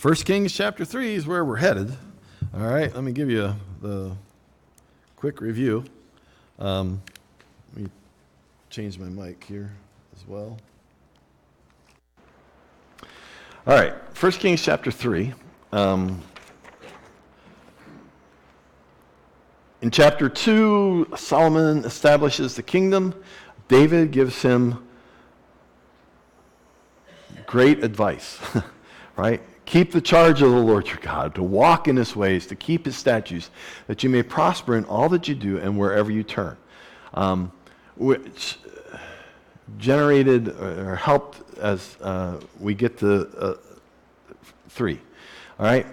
1 Kings chapter 3 is where we're headed. All right, let me give you the quick review. Let me change my mic here as well. All right, 1 Kings chapter 3. In chapter 2, Solomon establishes the kingdom. David gives him great advice, right? Keep the charge of the Lord your God, to walk in his ways, to keep his statutes, that you may prosper in all that you do and wherever you turn. Which generated or helped as we get to 3. All right?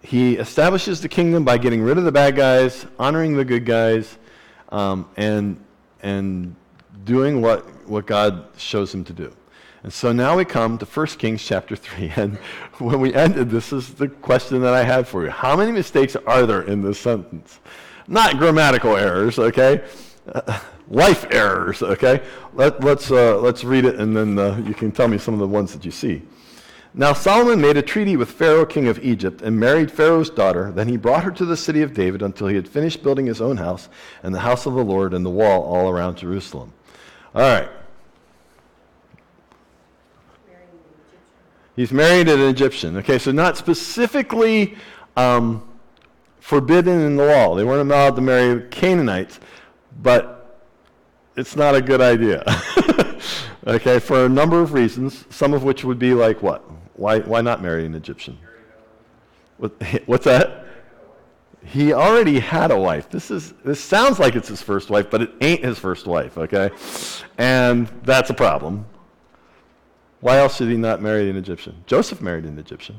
He establishes the kingdom by getting rid of the bad guys, honoring the good guys, and doing what God shows him to do. And so now we come to 1 Kings chapter 3. And when we ended, this is the question that I had for you. How many mistakes are there in this sentence? Not grammatical errors, okay? Life errors, okay? Let's read it, and then you can tell me some of the ones that you see. Now Solomon made a treaty with Pharaoh, king of Egypt, and married Pharaoh's daughter. Then he brought her to the city of David until he had finished building his own house and the house of the Lord and the wall all around Jerusalem. All right. He's married an Egyptian. Okay, so not specifically forbidden in the law. They weren't allowed to marry Canaanites, but it's not a good idea. Okay, for a number of reasons, some of which would be like what? Why not marry an Egyptian? What's that? He already had a wife. This sounds like it's his first wife, but it ain't his first wife, okay? And that's a problem. Why else did he not marry an Egyptian? Joseph married an Egyptian.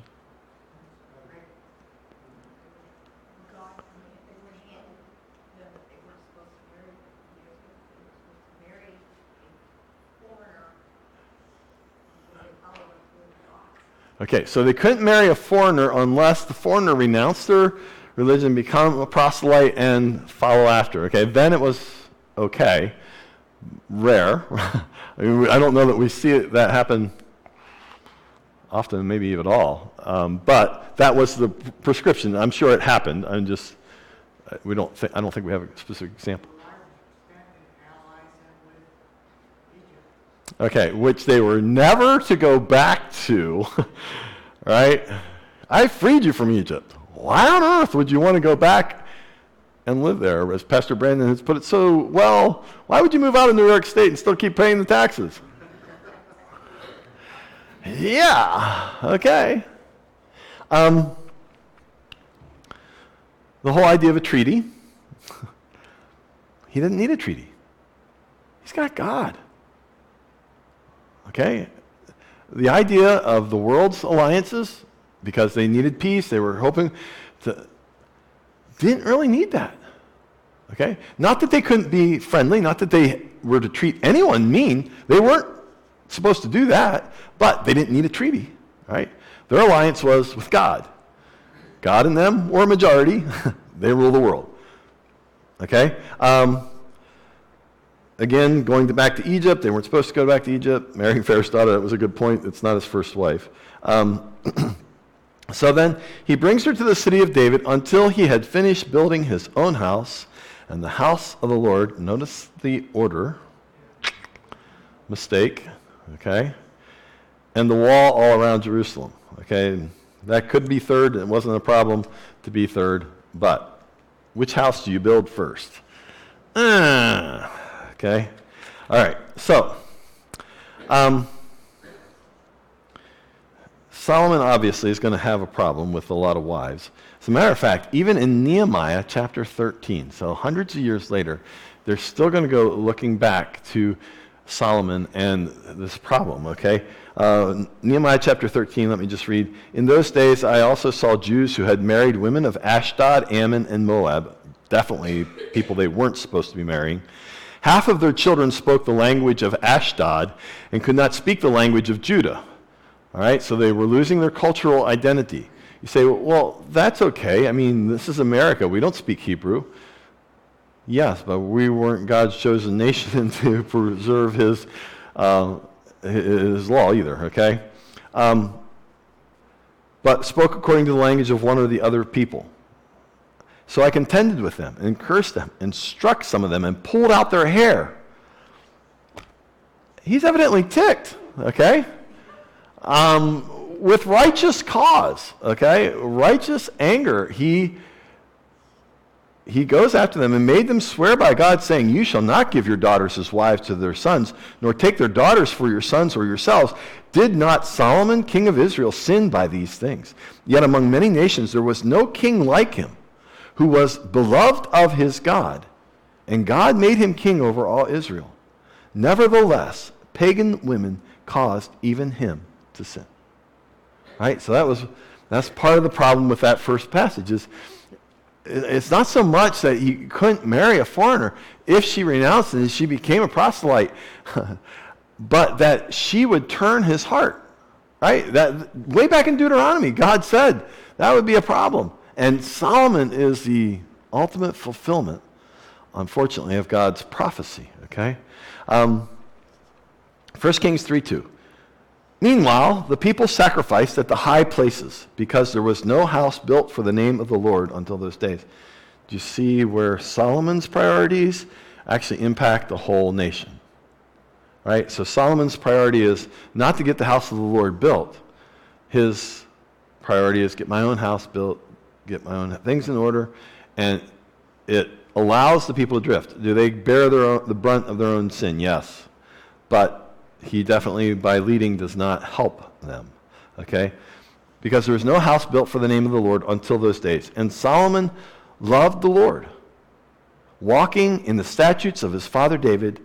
Okay, so they couldn't marry a foreigner unless the foreigner renounced their religion, become a proselyte, and follow after. Okay, then it was okay. Rare. I mean, I don't know that we see that happen often, maybe even at all. But that was the prescription. I'm sure it happened. I don't think we have a specific example. Okay, which they were never to go back to, right? I freed you from Egypt. Why on earth would you want to go back and live there? As Pastor Brandon has put it so well, why would you move out of New York State and still keep paying the taxes? Yeah, okay. The whole idea of a treaty, he didn't need a treaty. He's got God. Okay? The idea of the world's alliances, because they needed peace, they were hoping to, didn't really need that. Okay? Not that they couldn't be friendly, not that they were to treat anyone mean. They weren't supposed to do that, but they didn't need a treaty, right? Their alliance was with God. God and them were a majority. They rule the world. Okay? Again, going back to Egypt, they weren't supposed to go back to Egypt. Marrying Pharaoh's daughter, that was a good point. It's not his first wife. So then he brings her to the city of David until he had finished building his own house and the house of the Lord. Notice the order. Mistake. Okay? And the wall all around Jerusalem. Okay? That could be third. It wasn't a problem to be third. But which house do you build first? Okay? All right. So, Solomon obviously is going to have a problem with a lot of wives. As a matter of fact, even in Nehemiah chapter 13, so hundreds of years later, they're still going to go looking back to Solomon and this problem, okay? Nehemiah chapter 13, let me just read. In those days, I also saw Jews who had married women of Ashdod, Ammon, and Moab, definitely people they weren't supposed to be marrying. Half of their children spoke the language of Ashdod and could not speak the language of Judah. All right, so they were losing their cultural identity. You say, well, that's okay. I mean, this is America. We don't speak Hebrew. Yes, but we weren't God's chosen nation to preserve his law either, okay? but spoke according to the language of one or the other people. So I contended with them and cursed them and struck some of them and pulled out their hair. He's evidently ticked, okay? With righteous cause, okay? Righteous anger. He goes after them and made them swear by God, saying, "You shall not give your daughters as wives to their sons, nor take their daughters for your sons or yourselves. Did not Solomon, king of Israel, sin by these things? Yet among many nations there was no king like him, who was beloved of his God, and God made him king over all Israel. Nevertheless, pagan women caused even him to sin." Right? So that's part of the problem with that first passage is it's not so much that you couldn't marry a foreigner if she renounced and she became a proselyte, but that she would turn his heart. Right? That way back in Deuteronomy, God said that would be a problem. And Solomon is the ultimate fulfillment, unfortunately, of God's prophecy. Okay? 1 Kings 3:2. Meanwhile, the people sacrificed at the high places because there was no house built for the name of the Lord until those days. Do you see where Solomon's priorities actually impact the whole nation? Right? So Solomon's priority is not to get the house of the Lord built. His priority is get my own house built, get my own things in order, and it allows the people to drift. Do they bear the brunt of their own sin? Yes. But he definitely, by leading, does not help them. Okay? Because there was no house built for the name of the Lord until those days. And Solomon loved the Lord, walking in the statutes of his father David,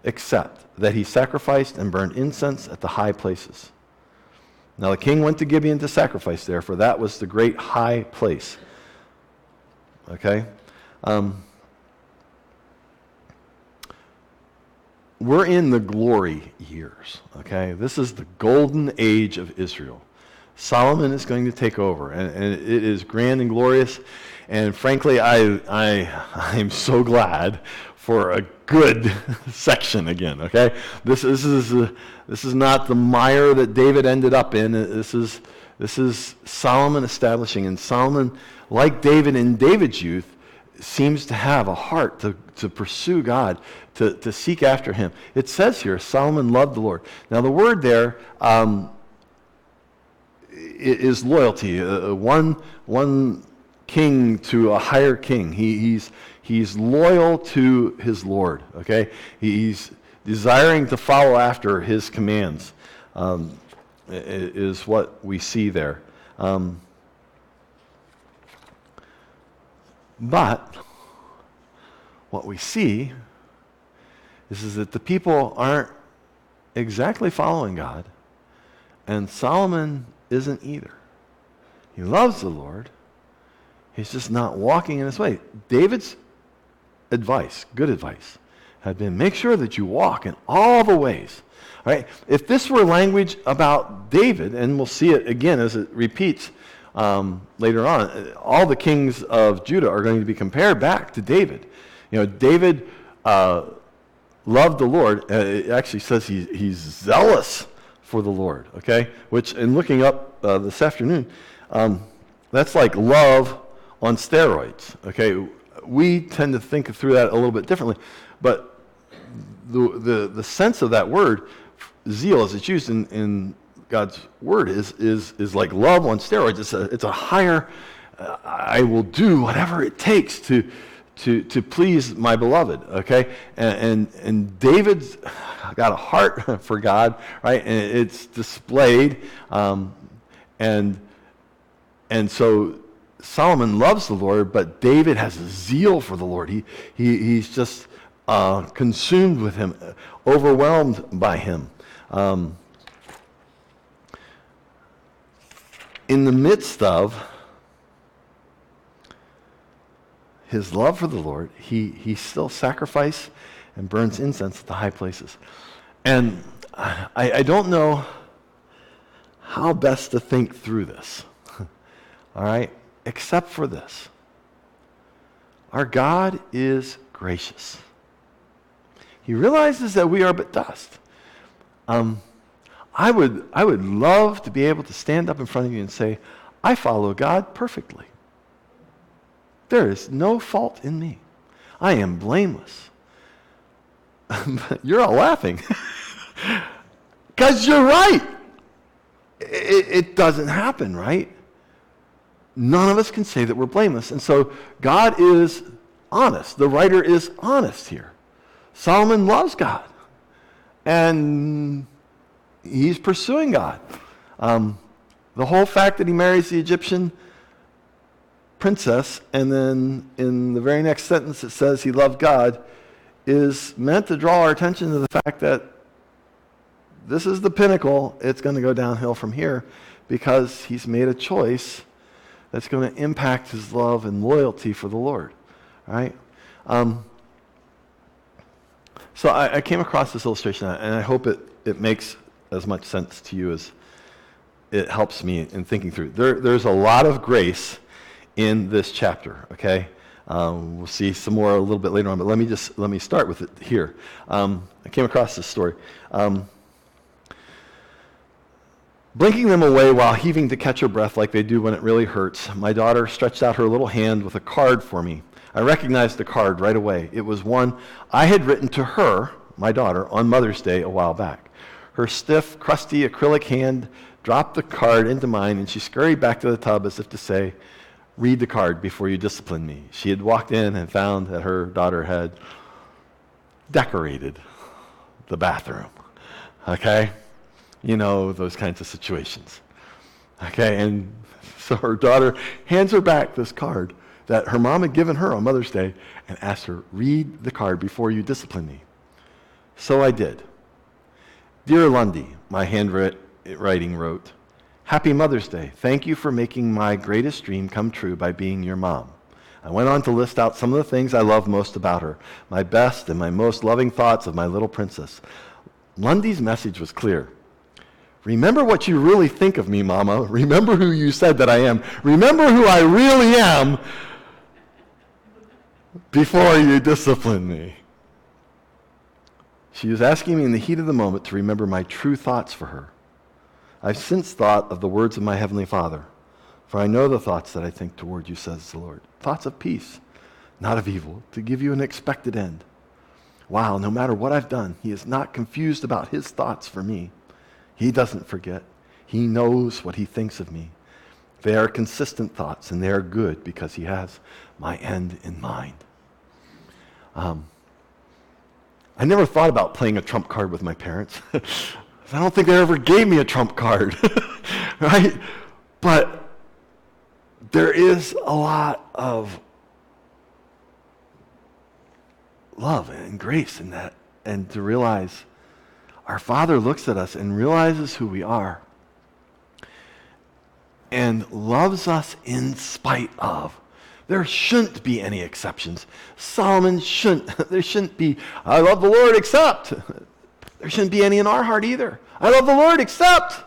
except that he sacrificed and burned incense at the high places. Now the king went to Gibeon to sacrifice there, for that was the great high place. Okay? We're in the glory years, okay? This is the golden age of Israel. Solomon is going to take over, and it is grand and glorious. And frankly, I'm so glad for a good section again, okay? This is not the mire that David ended up in. This is Solomon establishing, and Solomon, like David in David's youth, seems to have a heart to pursue God, to seek after him. It says here, Solomon loved the Lord. Now the word there is loyalty. One king to a higher king. He's loyal to his Lord. Okay, he's desiring to follow after his commands. Is what we see there. But what we see is that the people aren't exactly following God, and Solomon isn't either. He loves the Lord. He's just not walking in his way. David's advice, good advice, had been make sure that you walk in all the ways. All right? If this were language about David, and we'll see it again as it repeats later on, all the kings of Judah are going to be compared back to David. You know, David loved the Lord. It actually says he's zealous for the Lord, okay? Which, in looking up this afternoon, that's like love on steroids, okay? We tend to think through that a little bit differently, but the sense of that word, zeal, as it's used in God's word, is like love on steroids. It's a higher, I will do whatever it takes to please my beloved, okay? And David's got a heart for God, right? And it's displayed, and so Solomon loves the Lord, but David has a zeal for the Lord. He's just consumed with him, overwhelmed by him. In the midst of his love for the Lord, he still sacrifices and burns incense at the high places. And I don't know how best to think through this, all right, except for this. Our God is gracious. He realizes that we are but dust. I would love to be able to stand up in front of you and say, I follow God perfectly. There is no fault in me. I am blameless. You're all laughing. Because you're right. It doesn't happen, right? None of us can say that we're blameless. And so God is honest. The writer is honest here. Solomon loves God. And he's pursuing God. The whole fact that he marries the Egyptian princess, and then in the very next sentence it says he loved God, is meant to draw our attention to the fact that this is the pinnacle. It's going to go downhill from here because he's made a choice that's going to impact his love and loyalty for the Lord. Right? So I came across this illustration, and I hope it makes as much sense to you as it helps me in thinking through. There's a lot of grace in this chapter, okay? We'll see some more a little bit later on, but let me start with it here. I came across this story. Blinking them away while heaving to catch her breath like they do when it really hurts, my daughter stretched out her little hand with a card for me. I recognized the card right away. It was one I had written to her, my daughter, on Mother's Day a while back. Her stiff, crusty acrylic hand dropped the card into mine, and she scurried back to the tub as if to say, "Read the card before you discipline me." She had walked in and found that her daughter had decorated the bathroom. Okay? You know, those kinds of situations. Okay? And so her daughter hands her back this card that her mom had given her on Mother's Day and asked her, "Read the card before you discipline me." So I did. "Dear Lundy," my handwriting wrote, "Happy Mother's Day. Thank you for making my greatest dream come true by being your mom." I went on to list out some of the things I love most about her, my best and my most loving thoughts of my little princess. Lundy's message was clear. Remember what you really think of me, Mama. Remember who you said that I am. Remember who I really am before you discipline me. She was asking me in the heat of the moment to remember my true thoughts for her. I've since thought of the words of my Heavenly Father, for I know the thoughts that I think toward you, says the Lord. Thoughts of peace, not of evil, to give you an expected end. Wow, no matter what I've done, he is not confused about his thoughts for me. He doesn't forget. He knows what he thinks of me. They are consistent thoughts, and they are good because he has my end in mind. I never thought about playing a trump card with my parents. I don't think they ever gave me a trump card, right? But there is a lot of love and grace in that, and to realize our Father looks at us and realizes who we are and loves us in spite of. There shouldn't be any exceptions. Solomon there shouldn't be, "I love the Lord except." There shouldn't be any in our heart either. "I love the Lord except."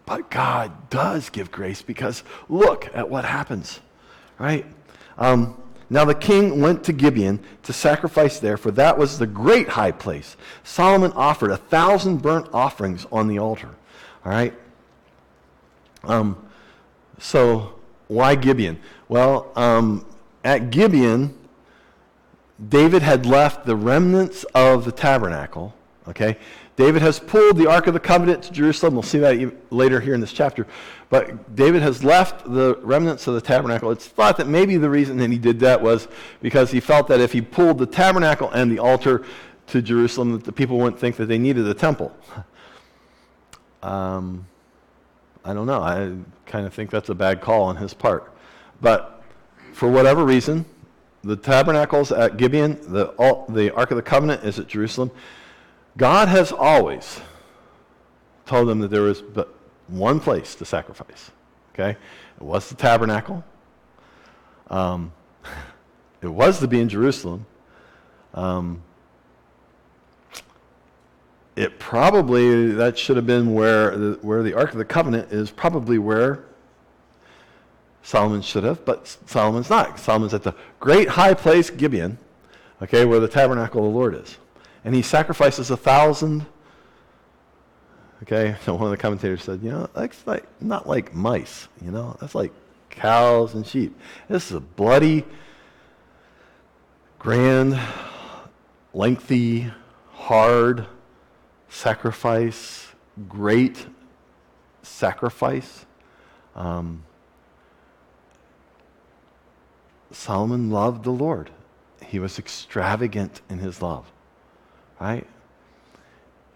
But God does give grace because look at what happens, right? Now the king went to Gibeon to sacrifice there, for that was the great high place. Solomon offered 1,000 burnt offerings on the altar. All right? So why Gibeon? Well, at Gibeon, David had left the remnants of the tabernacle. Okay? David has pulled the Ark of the Covenant to Jerusalem. We'll see that later here in this chapter. But David has left the remnants of the tabernacle. It's thought that maybe the reason that he did that was because he felt that if he pulled the tabernacle and the altar to Jerusalem, that the people wouldn't think that they needed a temple. I don't know. I kind of think that's a bad call on his part. But for whatever reason, the tabernacle's at Gibeon, the Ark of the Covenant is at Jerusalem. God has always told them that there was but one place to sacrifice. Okay? It was the tabernacle. It was to be in Jerusalem. It probably, that should have been where the Ark of the Covenant is, probably where Solomon should have, but Solomon's not. Solomon's at the great high place, Gibeon, okay, where the tabernacle of the Lord is. And he sacrifices 1,000 Okay, so one of the commentators said, that's like not like mice, that's like cows and sheep. This is a bloody, grand, lengthy, hard sacrifice, great sacrifice. Solomon loved the Lord. He was extravagant in his love, right?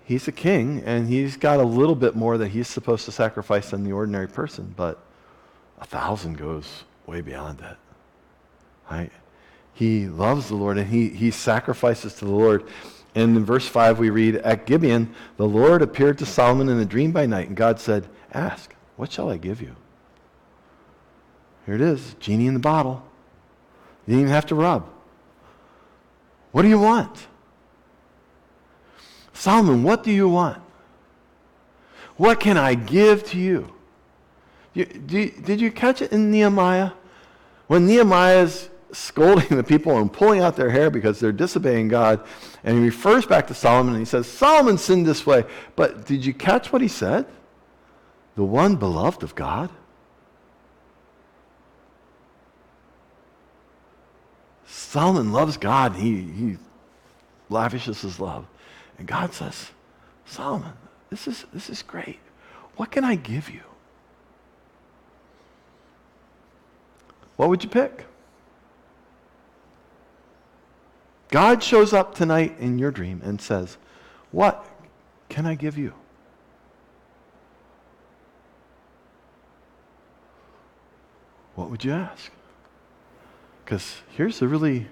He's a king, and he's got a little bit more that he's supposed to sacrifice than the ordinary person, but 1,000 goes way beyond that, right? He loves the Lord, and he sacrifices to the Lord. And in verse 5 we read, "At Gibeon, the Lord appeared to Solomon in a dream by night, and God said, 'Ask, what shall I give you?'" Here it is, genie in the bottle. You didn't even have to rub. What do you want? Solomon, what do you want? What can I give to you? Did you catch it in Nehemiah? When Nehemiah is scolding the people and pulling out their hair because they're disobeying God, and he refers back to Solomon and he says, Solomon sinned this way. But did you catch what he said? The one beloved of God? Solomon loves God. He lavishes his love. And God says, Solomon, this is great. What can I give you? What would you pick? God shows up tonight in your dream and says, what can I give you? What would you ask? Because here's the really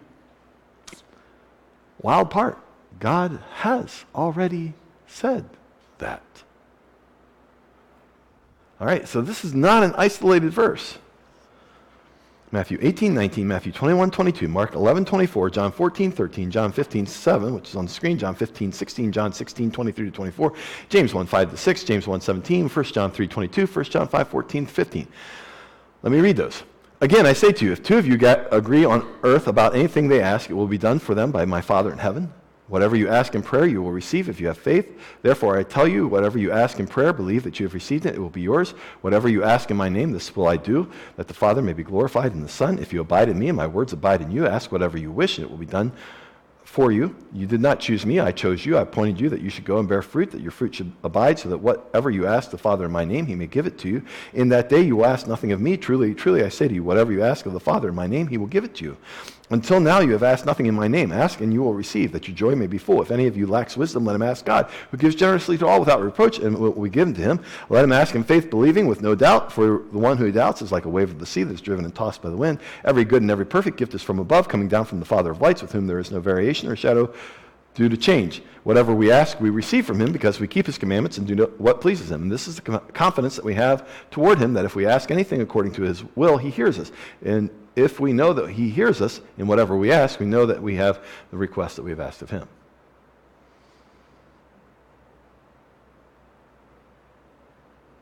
wild part. God has already said that. All right, so this is not an isolated verse. Matthew 18:19, Matthew 21:22, Mark 11:24, John 14:13, John 15:7, which is on the screen, John 15:16, John 16:23-24, James 1:5-6, James 1:17, 1 John 3:22, 1 John 5:14-15. Let me read those. Again, I say to you, if two of you agree on earth about anything they ask, it will be done for them by my Father in heaven. Whatever you ask in prayer, you will receive if you have faith. Therefore, I tell you, whatever you ask in prayer, believe that you have received it, it will be yours. Whatever you ask in my name, this will I do, that the Father may be glorified in the Son. If you abide in me and my words abide in you, ask whatever you wish, and it will be done for you. You did not choose me, I chose you. I appointed you that you should go and bear fruit, that your fruit should abide, so that whatever you ask the Father in my name, he may give it to you. In that day you will ask nothing of me. Truly, truly, I say to you, whatever you ask of the Father in my name, he will give it to you. Until now you have asked nothing in my name. Ask and you will receive, that your joy may be full. If any of you lacks wisdom, let him ask God, who gives generously to all without reproach, and it will be given to him. Let him ask in faith, believing, with no doubt. For the one who doubts is like a wave of the sea that is driven and tossed by the wind. Every good and every perfect gift is from above, coming down from the Father of lights, with whom there is no variation or shadow due to change. Whatever we ask, we receive from him, because we keep his commandments and do what pleases him. And this is the confidence that we have toward him, that if we ask anything according to his will, he hears us. And if we know that he hears us in whatever we ask, we know that we have the request that we have asked of him.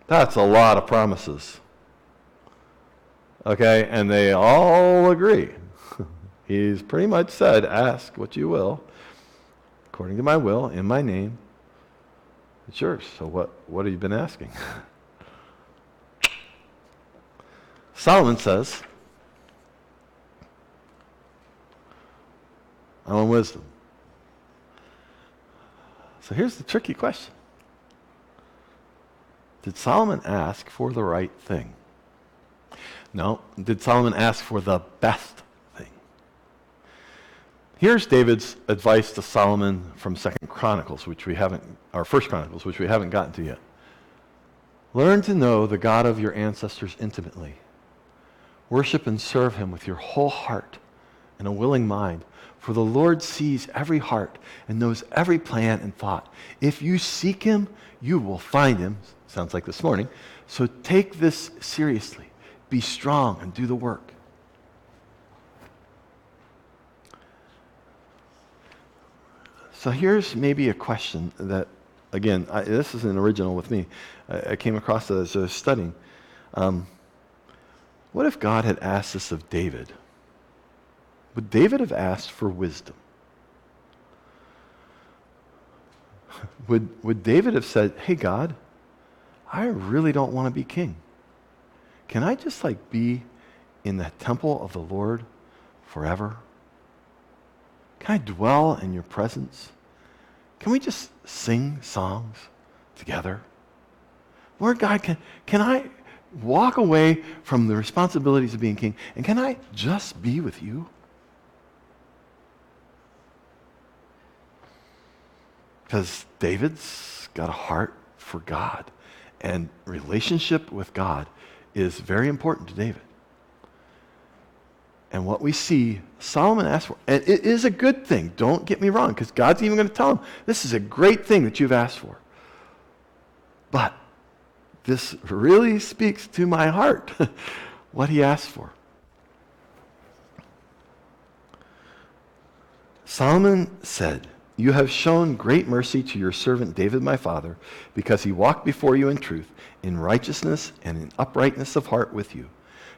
That's a lot of promises. Okay, and they all agree. He's pretty much said, ask what you will, according to my will, in my name. It's yours. So what have you been asking? Solomon says, I want wisdom. So here's the tricky question. Did Solomon ask for the right thing? No. Did Solomon ask for the best thing? Here's David's advice to Solomon from 2 Chronicles, which we haven't, or 1 Chronicles, which we haven't gotten to yet. Learn to know the God of your ancestors intimately. Worship and serve him with your whole heart and a willing mind. For the Lord sees every heart and knows every plan and thought. If you seek him, you will find him. Sounds like this morning. So take this seriously. Be strong and do the work. So here's maybe a question that, again, this is an original with me. I came across it as I was studying. What if God had asked this of David? Would David have asked for wisdom? Would David have said, hey, God, I really don't want to be king. Can I just be in the temple of the Lord forever? Can I dwell in your presence? Can we just sing songs together? Lord God, can I walk away from the responsibilities of being king, and can I just be with you? Because David's got a heart for God, and relationship with God is very important to David. And what we see Solomon asked for, and it is a good thing, don't get me wrong, because God's even going to tell him, this is a great thing that you've asked for. But this really speaks to my heart, what he asked for. Solomon said, you have shown great mercy to your servant David my father, because he walked before you in truth, in righteousness, and in uprightness of heart with you.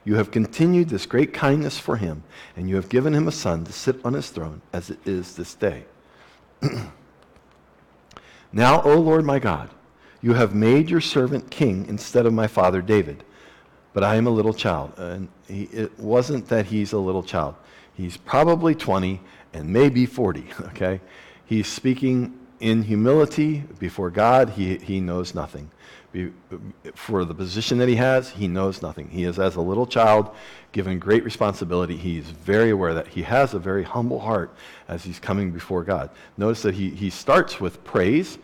You have continued this great kindness for him, and you have given him a son to sit on his throne, as it is this day. Now, O Lord my God, you have made your servant king instead of my father David, but I am a little child. And it wasn't that he's a little child. He's probably 20 and maybe 40, okay? He's speaking in humility before God. He knows nothing. For the position that he has, he knows nothing. He is, as a little child, given great responsibility. He's very aware that he has a very humble heart as he's coming before God. Notice that he starts with praise.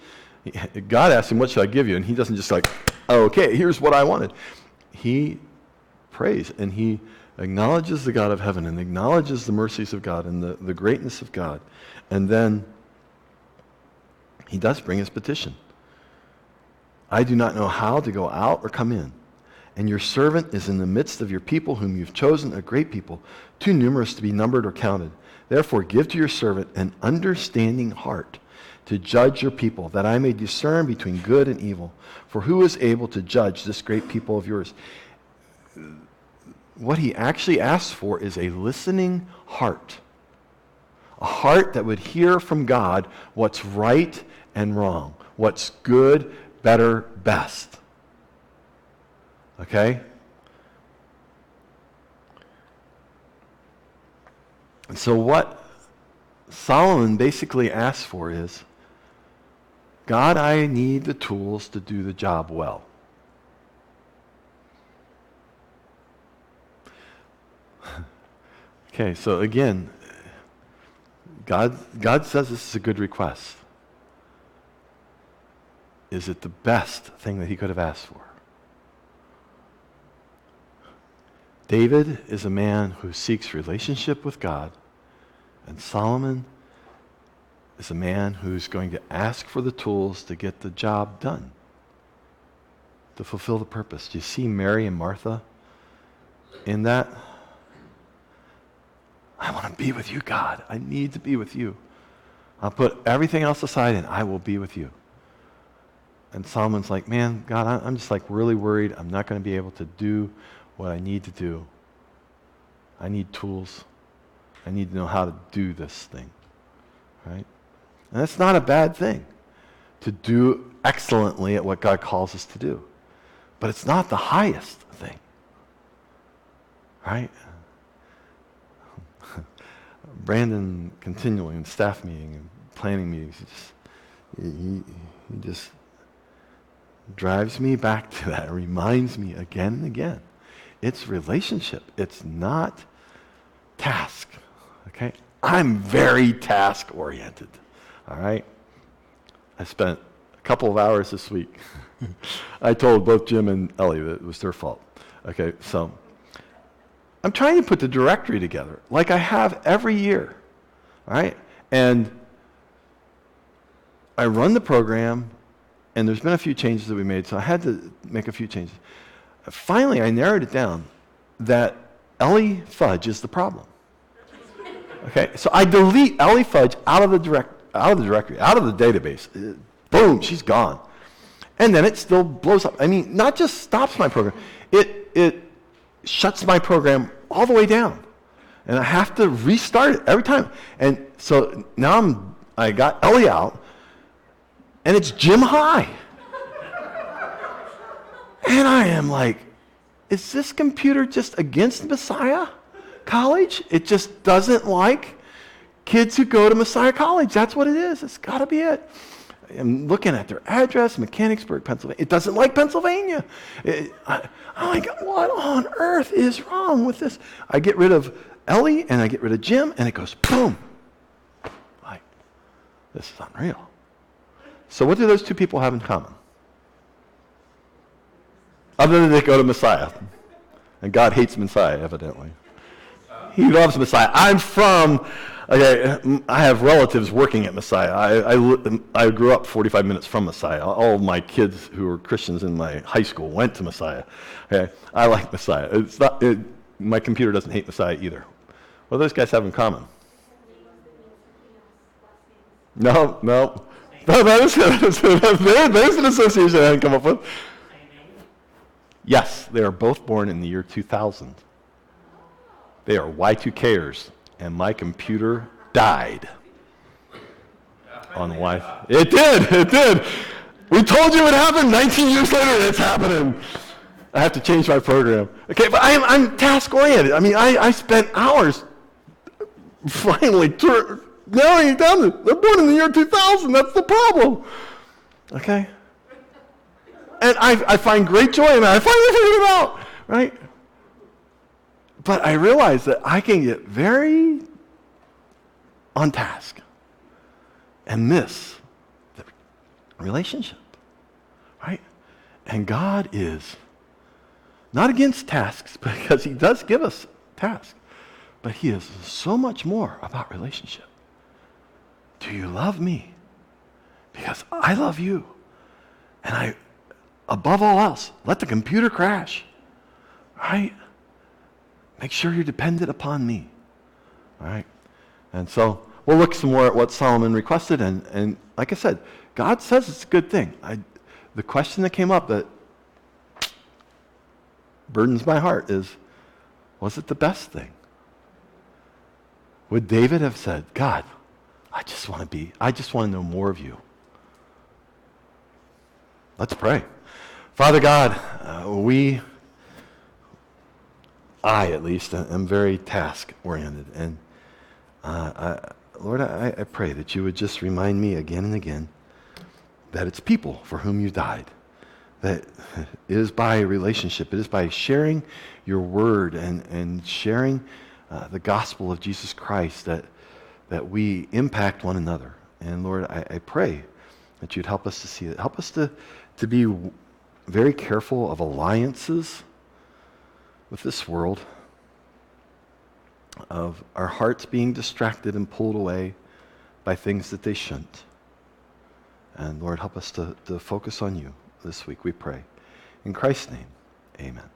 God asks him, what should I give you? And he doesn't just oh, okay, here's what I wanted. He prays, and he acknowledges the God of heaven and acknowledges the mercies of God and the greatness of God. And then he does bring his petition. I do not know how to go out or come in, and your servant is in the midst of your people whom you've chosen, a great people, too numerous to be numbered or counted. Therefore give to your servant an understanding heart to judge your people, that I may discern between good and evil. For who is able to judge this great people of yours? What he actually asks for is a listening heart. A heart that would hear from God what's right and wrong, what's good, better, best. Okay? And so what Solomon basically asks for is, God, I need the tools to do the job well. Okay, so again, God says this is a good request. Is it the best thing that he could have asked for? David is a man who seeks relationship with God, and Solomon is a man who's going to ask for the tools to get the job done, to fulfill the purpose. Do you see Mary and Martha in that? I want to be with you, God. I need to be with you. I'll put everything else aside and I will be with you. And Solomon's like, man, God, I'm just really worried. I'm not going to be able to do what I need to do. I need tools. I need to know how to do this thing. Right? And that's not a bad thing, to do excellently at what God calls us to do. But it's not the highest thing. Right? Brandon continually in staff meeting and planning meetings, he just drives me back to that, reminds me again and again. It's relationship. It's not task. Okay? I'm very task-oriented. All right? I spent a couple of hours this week. I told both Jim and Ellie that it was their fault. Okay, so I'm trying to put the directory together like I have every year. All right? And I run the program, and there's been a few changes that we made, so I had to make a few changes. Finally, I narrowed it down that Ellie Fudge is the problem. Okay, so I delete Ellie Fudge out of the directory, out of the database. Boom, she's gone. And then it still blows up. I mean, not just stops my program, it shuts my program all the way down. And I have to restart it every time. And so now I got Ellie out, and it's Jim High. And I am like, is this computer just against Messiah College? It just doesn't like kids who go to Messiah College. That's what it is. It's got to be it. I'm looking at their address, Mechanicsburg, Pennsylvania. It doesn't like Pennsylvania. I'm like, what on earth is wrong with this? I get rid of Ellie and I get rid of Jim, and it goes boom. Like, this is unreal. So what do those two people have in common? Other than they go to Messiah. And God hates Messiah, evidently. He loves Messiah. I have relatives working at Messiah. I grew up 45 minutes from Messiah. All of my kids who were Christians in my high school went to Messiah. Okay? I like Messiah. My computer doesn't hate Messiah either. What do those guys have in common? No. There's an association I hadn't come up with. Yes, they are both born in the year 2000. They are Y2Kers, and my computer died on Wi-Fi. It did. We told you it happened. 19 years later, it's happening. I have to change my program. Okay, but I'm task-oriented. I mean, I spent hours finally narrowing it down. They're born in the year 2000. That's the problem. Okay? And I find great joy in that. I finally figured it out, right? But I realize that I can get very on task and miss the relationship, right? And God is not against tasks, because he does give us tasks, but he is so much more about relationship. Do you love me? Because I love you. And above all else, let the computer crash, right? Make sure you're dependent upon me, all right? And so we'll look some more at what Solomon requested, and like I said, God says it's a good thing. The question that came up that burdens my heart is, was it the best thing? Would David have said, God, I just want to know more of you? Let's pray. Father God, I at least am very task-oriented, and Lord, I pray that you would just remind me again and again that it's people for whom you died, that it is by relationship, it is by sharing your word and sharing the gospel of Jesus Christ that we impact one another. And Lord, I pray that you'd help us to see it. Help us to be very careful of alliances with this world, of our hearts being distracted and pulled away by things that they shouldn't. And Lord, help us to focus on you this week, we pray. In Christ's name, amen.